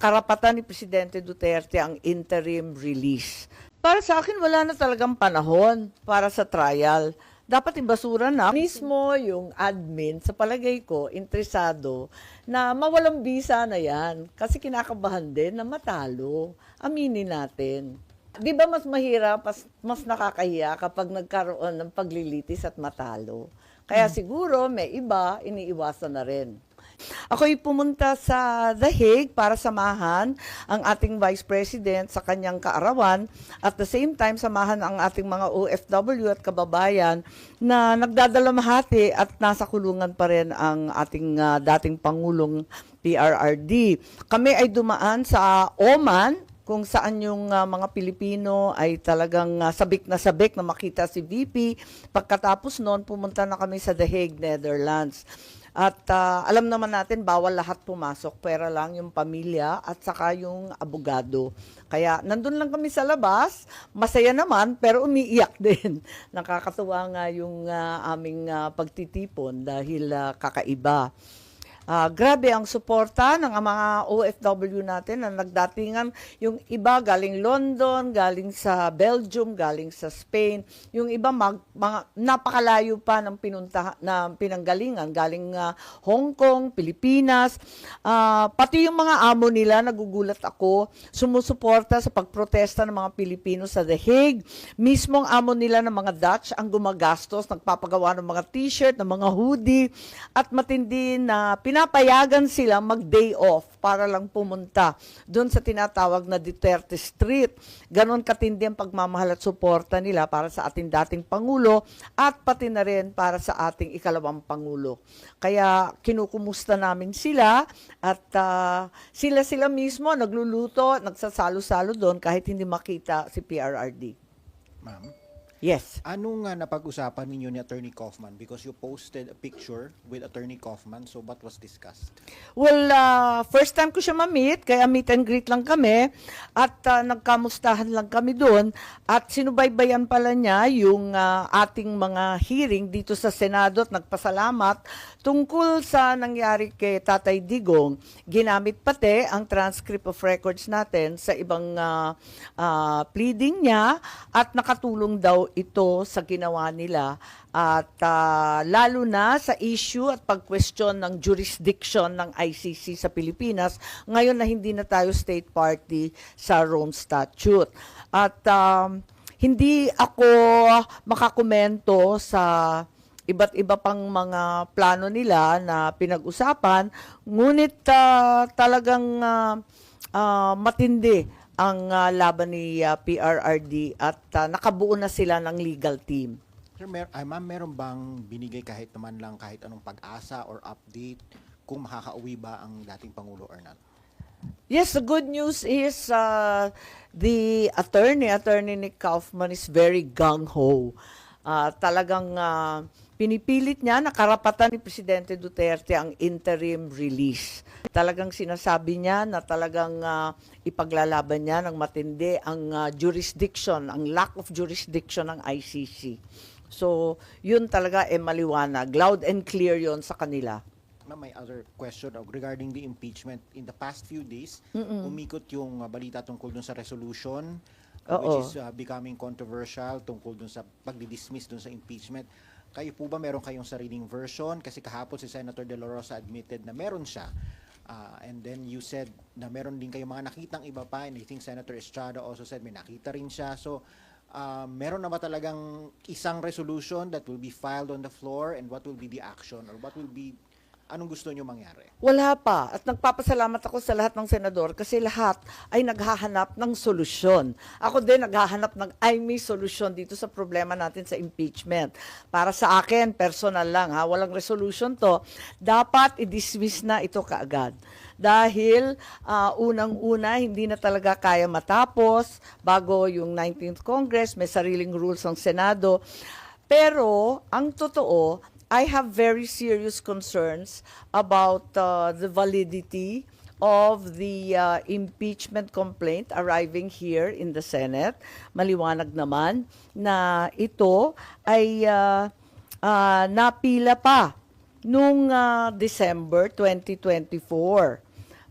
karapatan ni Presidente Duterte ang interim release. Para sa akin, wala na talagang panahon para sa trial. Dapat ibasura na mismo yung admin, sa palagay ko, interesado na mawalang bisa na yan. Kasi kinakabahan din na matalo. Aminin natin. Di ba mas mahirap, mas nakakahiya kapag nagkaroon ng paglilitis at matalo? Kaya siguro may iba, iniiwasan na rin. Ako'y pumunta sa The Hague para samahan ang ating Vice President sa kanyang kaarawan at the same time samahan ang ating mga OFW at kababayan na nagdadalamhati at nasa kulungan pa rin ang ating dating Pangulong PRRD. Kami ay dumaan sa Oman kung saan yung mga Pilipino ay talagang sabik na makita si VP. Pagkatapos noon, pumunta na kami sa The Hague, Netherlands. At alam naman natin, bawal lahat pumasok, pera lang yung pamilya at saka yung abogado. Kaya nandun lang kami sa labas, masaya naman, pero umiiyak din. Nakakatuwa nga yung aming pagtitipon dahil kakaiba. Grabe ang suporta ng mga OFW natin na nagdatingan. Yung iba galing London, galing sa Belgium, galing sa Spain. Yung iba mga napakalayo pa ng pinanggalingan. Galing Hong Kong, Pilipinas. Pati yung mga amo nila, nagugulat ako, sumusuporta sa pagprotesta ng mga Pilipino sa The Hague. Mismong amo nila ng mga Dutch ang gumagastos, nagpapagawa ng mga t-shirt, ng mga hoodie, at matindi na pinapayagan sila mag-day off para lang pumunta doon sa tinatawag na Duterte Street. Ganon katindi ang pagmamahal at suporta nila para sa ating dating Pangulo at pati na rin para sa ating ikalawang Pangulo. Kaya kinukumusta namin sila at sila mismo nagluluto, nagsasalo-salo doon kahit hindi makita si PRRD. Ma'am? Yes. Anong napag-usapan ninyo ni Attorney Kaufman? Because you posted a picture with Attorney Kaufman, so what was discussed? Well, first time ko siya ma-meet, kaya meet and greet lang kami at nagkamustahan lang kami doon at sinubaybayan pala niya yung ating mga hearing dito sa Senado at nagpasalamat tungkol sa nangyari kay Tatay Digong. Ginamit pati ang transcript of records natin sa ibang pleading niya at nakatulong daw ito sa ginawa nila at lalo na sa issue at pag-question ng jurisdiction ng ICC sa Pilipinas ngayon na hindi na tayo state party sa Rome Statute. At hindi ako makakomento sa iba't iba pang mga plano nila na pinag-usapan, ngunit talagang matindi ang laban ni PRRD at nakabuo na sila ng legal team. Sir, ma'am, meron bang binigay kahit naman lang kahit anong pag-asa or update kung makakauwi ba ang dating Pangulo or not? Yes, the good news is the attorney Nick Kaufman is very gung-ho. Talagang pinipilit niya na karapatan ni Presidente Duterte ang interim release. Talagang sinasabi niya na talagang ipaglalaban niya ng matindi ang jurisdiction, ang lack of jurisdiction ng ICC. So, yun talaga maliwanag. Loud and clear yun sa kanila. Ma'am, may other question regarding the impeachment. In the past few days, umikot yung balita tungkol dun sa resolution, which is becoming controversial tungkol dun sa pagdi-dismiss dun sa impeachment. Kayo po ba meron kayong sariling version? Kasi kahapon si Senator De La Rosa admitted na meron siya. And then you said na meron din kayong mga nakitang iba pa. And I think Senator Estrada also said may nakita rin siya. So, meron na ba talagang isang resolution that will be filed on the floor? And what will be the action? Or what will be, anong gusto nyo mangyari? Wala pa. At nagpapasalamat ako sa lahat ng senador kasi lahat ay naghahanap ng solusyon. Ako din naghahanap ng may solusyon dito sa problema natin sa impeachment. Para sa akin, personal lang, walang resolution to. Dapat i-dismiss na ito kaagad. Dahil unang-una, hindi na talaga kaya matapos bago yung 19th Congress, may sariling rules ng Senado. Pero, ang totoo, I have very serious concerns about the validity of the impeachment complaint arriving here in the Senate. Maliwanag naman na ito ay napila pa noong December 2024.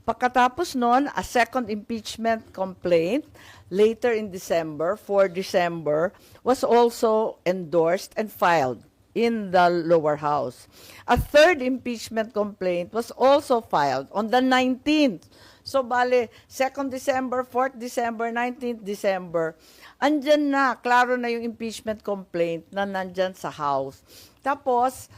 Pagkatapos nun, a second impeachment complaint later in December, 4 December, was also endorsed and filed in the lower house. A third impeachment complaint was also filed on the 19th. So, bale, 2nd December, 4th December, 19th December, andyan na, klaro na yung impeachment complaint na nandyan sa house. Tapos,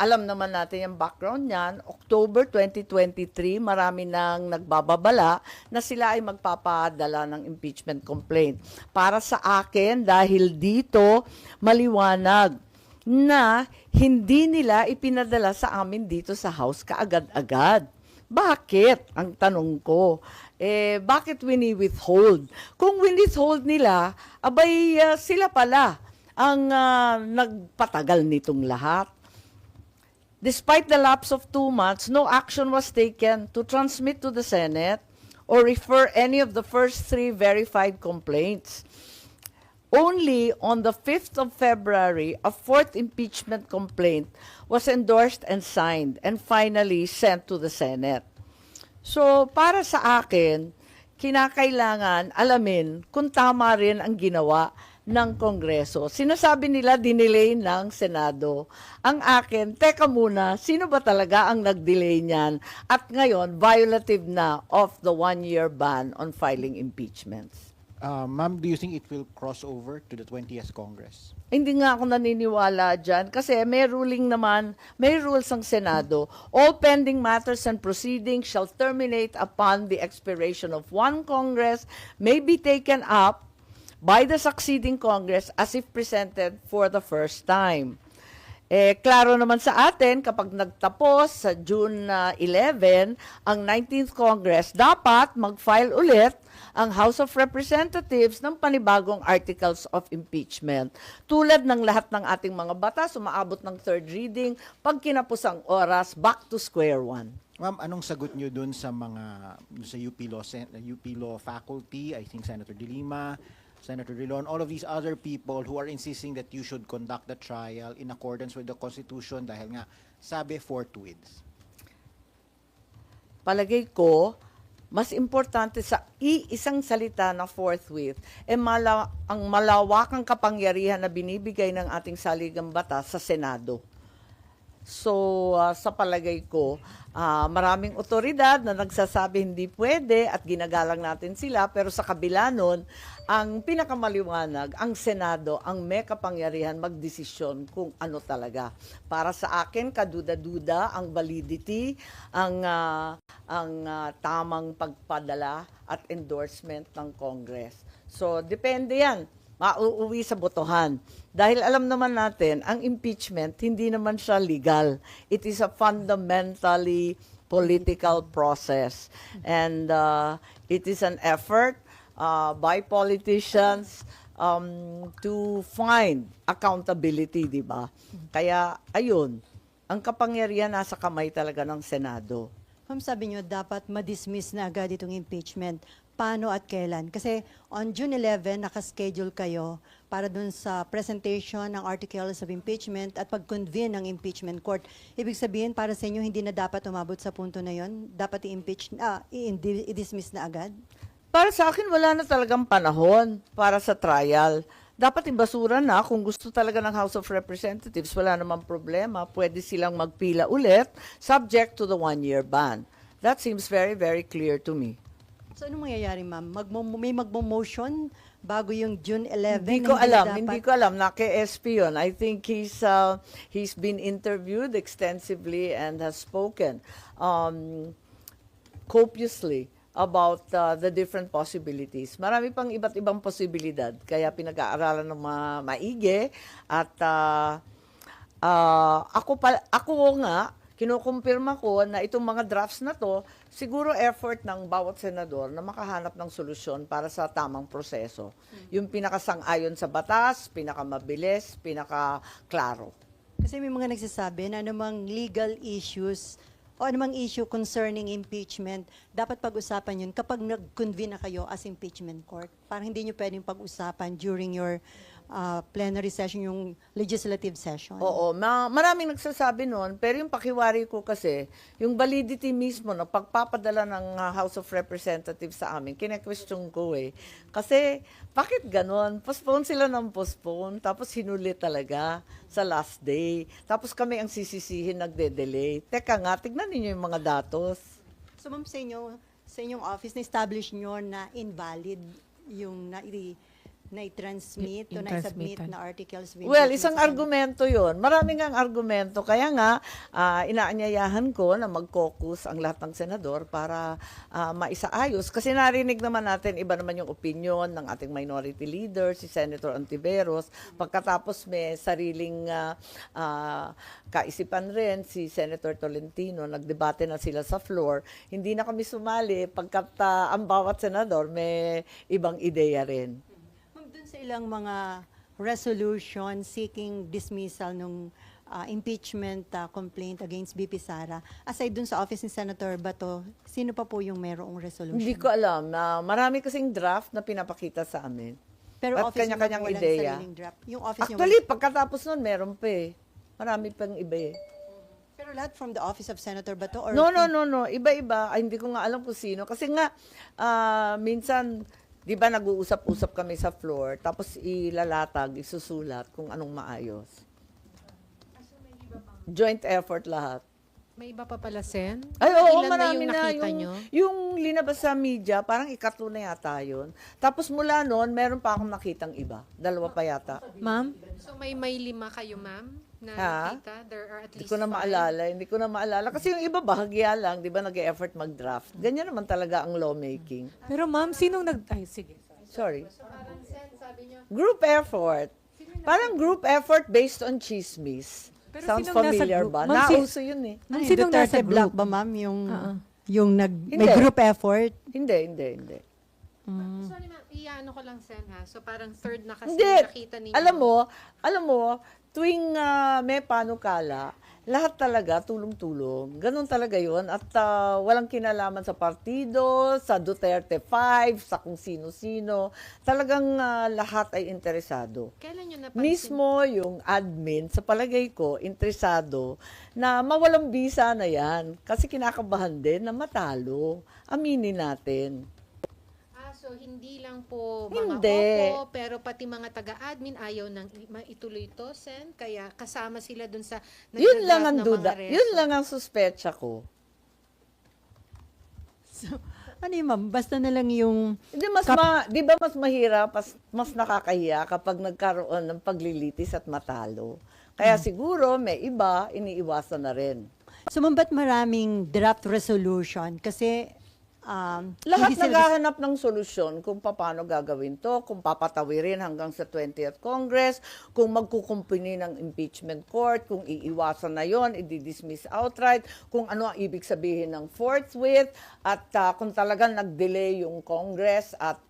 alam naman natin yung background niyan, October 2023, marami nang nagbababala na sila ay magpapadala ng impeachment complaint. Para sa akin, dahil dito maliwanag na hindi nila ipinadala sa amin dito sa house kaagad-agad. Bakit? Ang tanong ko. Bakit wini-withhold? Kung wini-withhold nila, abay sila pala ang nagpatagal nitong lahat. Despite the lapse of 2 months, no action was taken to transmit to the Senate or refer any of the first 3 verified complaints. Only on the 5th of February, a 4th impeachment complaint was endorsed and signed and finally sent to the Senate. So, para sa akin, kinakailangan alamin kung tama rin ang ginawa ng Kongreso. Sinasabi nila dinelay ng Senado. Ang akin, teka muna, sino ba talaga ang nag-delay niyan? At ngayon, violative na of the 1-year ban on filing impeachments. Ma'am, do you think it will cross over to the 20th Congress? Hindi nga ako naniniwala dyan kasi may ruling naman, may rules ang Senado. All pending matters and proceedings shall terminate upon the expiration of one Congress, may be taken up by the succeeding Congress as if presented for the first time. Klaro naman sa atin, kapag nagtapos sa June 11, ang 19th Congress, dapat mag-file ulit ang House of Representatives ng panibagong articles of impeachment. Tulad ng lahat ng ating mga batas, umaabot ng third reading, pag kinapos ang oras, back to square one. Ma'am, anong sagot nyo dun sa UP Law faculty, I think Senator De Lima, Senator Drilon, all of these other people who are insisting that you should conduct the trial in accordance with the Constitution dahil nga sabi forthwith? Palagay ko, mas importante sa iisang salita na forthwith, ang malawakang kapangyarihan na binibigay ng ating saligang batas sa Senado. So, sa palagay ko, maraming otoridad na nagsasabi hindi pwede at ginagalang natin sila, pero sa kabila nun, ang pinakamaliwanag, ang Senado, ang may kapangyarihan magdesisyon kung ano talaga. Para sa akin, kaduda-duda ang validity, ang tamang pagpadala at endorsement ng Congress. So, depende yan. Mauuwi sa botohan. Dahil alam naman natin, ang impeachment, hindi naman siya legal. It is a fundamentally political process. And it is an effort by politicians to find accountability, di ba? Kaya, ayun, ang kapangyarihan nasa kamay talaga ng Senado. Ma'am, sabi nyo, dapat ma-dismiss na agad itong impeachment. Paano at kailan? Kasi on June 11, nakaschedule kayo para dun sa presentation ng articles of impeachment at pag-convene ng impeachment court. Ibig sabihin, para sa inyo, hindi na dapat umabot sa punto na yon? Dapat i-dismiss na agad? Para sa akin, wala na talagang panahon para sa trial. Dapat ibasura na kung gusto talaga ng House of Representatives, wala namang problema. Pwede silang magpila ulit, subject to the 1-year ban. That seems very, very clear to me. So, anong mangyayari, ma'am? May magmo-motion bago yung June 11? Hindi ko alam. Naki-SP yun. I think he's been interviewed extensively and has spoken copiously about the different possibilities. Marami pang iba't ibang posibilidad. Kaya pinag-aaralan ng maigi. At ako nga, kinukumpirma ko na itong mga drafts na to, siguro effort ng bawat senador na makahanap ng solusyon para sa tamang proseso. Yung pinakasang-ayon sa batas, pinakamabilis, pinakaklaro. Kasi may mga nagsasabi na anumang legal issues o anumang issue concerning impeachment, dapat pag-usapan yun kapag nag-convene na kayo as impeachment court. Parang hindi nyo pwedeng pag-usapan during your plenary session, yung legislative session. Oo, maraming nagsasabi noon, pero yung pakiwari ko kasi, yung validity mismo na pagpapadala ng House of Representatives sa amin, kine-question ko eh. Kasi, bakit ganon? Postpone sila ng postpone, tapos hinuli talaga sa last day. Tapos kami ang sisisihin, nagde-delay. Teka nga, tignan ninyo yung mga datos. So ma'am, sa inyong office, na-establish nyo na invalid yung na-transmit o na-submit na articles of Well, impeachment isang sa Senate? argumento yon. Maraming ang argumento. Kaya nga, inaanyayahan ko na mag-caucus ang lahat ng senador para maisaayos. Kasi narinig naman natin, iba naman yung opinion ng ating minority leader, si Senator Ontiveros. Pagkatapos may sariling kaisipan rin si Senator Tolentino. Nagdebate na sila sa floor. Hindi na kami sumali pagkat ang bawat senador may ibang ideya rin. Ma'am, dun sa ilang mga resolution seeking dismissal ng impeachment complaint against BP Sara, aside dun sa office ni Senator Bato, sino pa po yung merong resolution? Hindi ko alam. Marami kasing draft na pinapakita sa amin. Pero At office kanya-kanyang niyo walang ideya. sariling draft. Yung office niyo Actually, pagkatapos nun, meron pa eh. Marami pang iba eh. pero lahat from the office of Senator Bato? Or No. Iba-iba. Ay, hindi ko nga alam kung sino. Kasi nga, minsan, di ba nag-uusap-usap kami sa floor, tapos ilalatag, isusulat kung anong maayos. Joint effort lahat. May iba pa pala, Sen? Ay, oo, Ilan marami na yung nakita nyo? Yung linabas sa media, parang ikatlo na yata yun. Tapos mula noon, meron pa akong nakitang iba. Dalawa pa yata. Ma'am? So may 5 kayo, ma'am, na Ha? nakita? There are at Hindi least ko na 5. maalala. Hindi ko na maalala. Kasi yung iba, bahagya lang. Di ba, nag-e-effort mag-draft. Ganyan naman talaga ang lawmaking. Pero ma'am, sinong Ay, sige. Sorry. Parang, Sen, sabi nyo, Group effort. Parang group effort based on chismis. Pero Sounds sinong nasa familiar group? ba? Ma'am, Nauso yun eh. Ano yun, Sinong Duterte nasa Black group? ba, ma'am? May Hindi. group effort? Hindi. sorry ma'am, iano ko lang, Sen, ha? So parang third na kasi Hindi. nakita ninyo. Alam mo, tuwing may panukala, lahat talaga tulong-tulong. Ganon talaga yun. At walang kinalaman sa partido, sa Duterte 5, sa kung sino-sino. Talagang lahat ay interesado. Kailan nyo napansin? Mismo yung admin, sa palagay ko, interesado na mawalang bisa na yan. Kasi kinakabahan din na matalo. Aminin natin. So hindi lang po mga Hindi. opo, pero pati mga taga-admin ayaw nang maituloy to, Sen. Kaya kasama sila dun sa Yun lang ang nagda-draft ng duda. mga Yun lang ang suspecha ko. So, ano yun, ma'am? Basta na lang yung... Hindi di ba mas mahirap, mas nakakahiya kapag nagkaroon ng paglilitis at matalo. Kaya siguro may iba iniiwasan na rin. So, ma'am, ba't maraming draft resolution? Kasi... Lahat hindi sila- naghahanap ng solusyon kung paano gagawin to, kung papatawirin hanggang sa 20th Congress, kung magkukumpuni ng impeachment court, kung iiwasan na yon, i-dismiss outright, kung ano ang ibig sabihin ng forthwith, at kung talagang nag-delay yung Congress at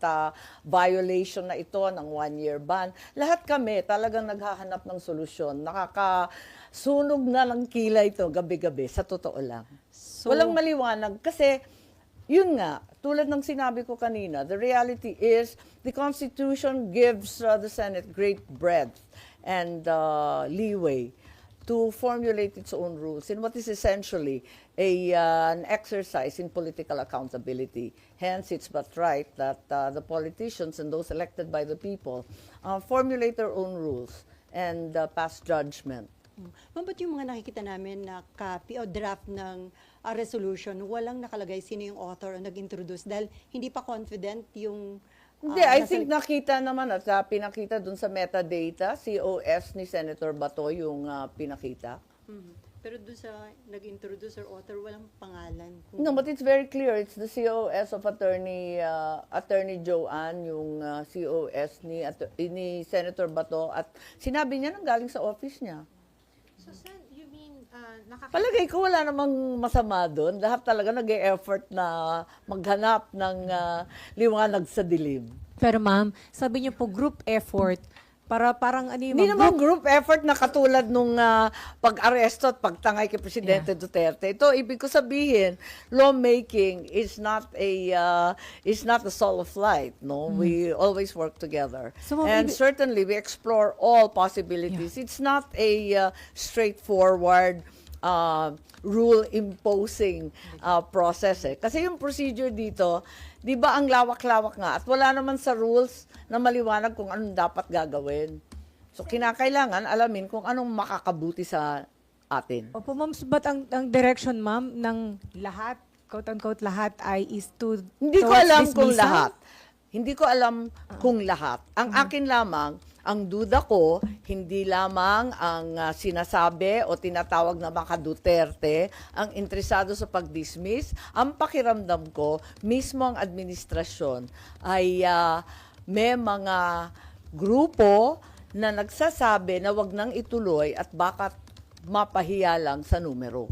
violation na ito ng 1-year ban. Lahat kami talagang naghahanap ng solusyon. Nakakasunog na lang kilay ito gabi-gabi, sa totoo lang. Walang maliwanag kasi yun nga, tulad ng sinabi ko kanina, the reality is the Constitution gives the Senate great breadth and leeway to formulate its own rules in what is essentially an exercise in political accountability. Hence, it's but right that the politicians and those elected by the people formulate their own rules and pass judgment. Ma'am, ba't yung mga nakikita namin na copy o draft ng resolution, walang nakalagay sino yung author o nag-introduce dahil hindi pa confident yung... Hindi, I think nakita naman at pinakita dun sa metadata, COS ni Senator Bato yung pinakita. Pero doon sa nag-introduce or author, walang pangalan. No, but it's very clear. It's the COS of Attorney Joanne, yung COS ni Senator Bato. At sinabi niya nang galing sa office niya. So, Sen, you mean, Palagay ko wala namang masama doon. Lahat talaga nag-e-effort na maghanap ng liwanag sa dilim. Pero ma'am, sabi niyo po group effort. Para parang ano yung Hindi mga naman group effort na katulad nung pag-aresto at pagtangay kay Presidente Duterte. Ito, ibig ko sabihin, lawmaking is not the soul of light, no? We always work together. So, Ma'am, and certainly we explore all possibilities. It's not a straightforward rule imposing process eh. Kasi yung procedure dito, 'di ba ang lawak-lawak nga at wala naman sa rules na maliwanag kung anong dapat gagawin. So kinakailangan alamin kung anong makakabuti sa atin. Opo, ma'am, but ang direction, ma'am, ng lahat, quote-unquote lahat, ay is to Hindi ko towards alam kung dismissal? lahat. Hindi ko alam kung lahat. Ang akin lamang, ang duda ko, hindi lamang ang sinasabi o tinatawag na mga Duterte ang interesado sa pag-dismiss. Ang pakiramdam ko, mismo ang administrasyon ay may mga grupo na nagsasabi na wag nang ituloy at baka mapahiya lang sa numero.